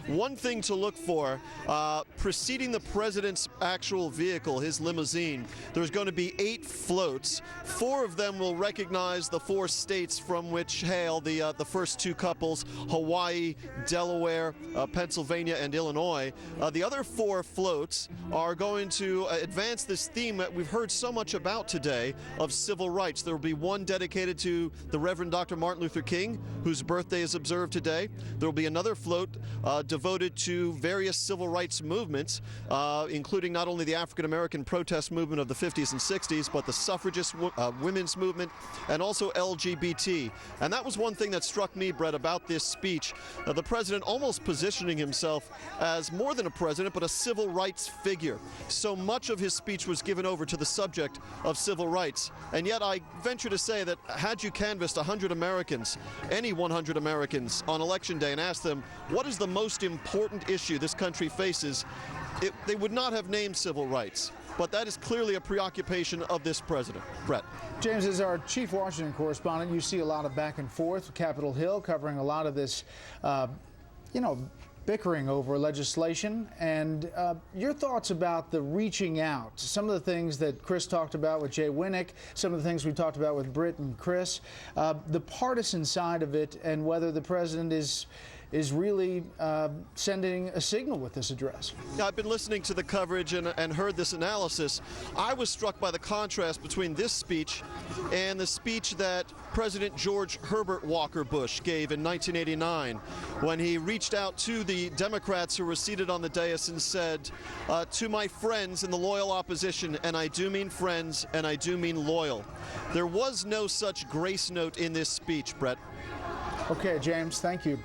one thing to look for, preceding the president's actual vehicle, his limousine, there's going to be 8 floats. 4 of them will recognize the 4 states from which hail the first 2 couples, Hawaii, Delaware, Pennsylvania, and Illinois. The other 4 floats are going to advance this theme that we've heard so much about today of civil rights. There will be one dedicated to the Reverend Dr. Martin Luther King, whose birthday is observed today. There will be another float devoted to various civil rights movements, including not only the African American protest movement of the 50s and 60s, but the suffragist women's movement, and also LGBT. And that was one thing that struck me, Brett, about this speech. The president almost positioning himself as more than a president, but a civil rights figure. So much of his speech was given over to the subject of civil rights. And yet I venture to say that had you canvassed 100 Americans, any 100 Americans on Election Day, and asked them what is the most important issue this country faces, they would not have named civil rights. But that is clearly a preoccupation of this president. Brett. James, as our chief Washington correspondent, you see a lot of back and forth, Capitol Hill covering a lot of this, bickering over legislation, and your thoughts about the reaching out, some of the things that Chris talked about with Jay Winnick, some of the things we talked about with Britt and Chris, the partisan side of it, and whether the president is really sending a signal with this address. I've been listening to the coverage and heard this analysis. I was struck by the contrast between this speech and the speech that President George Herbert Walker Bush gave in 1989 when he reached out to the Democrats who were seated on the dais and said, to my friends in the loyal opposition, and I do mean friends and I do mean loyal. There was no such grace note in this speech, Brett. Okay, James, thank you.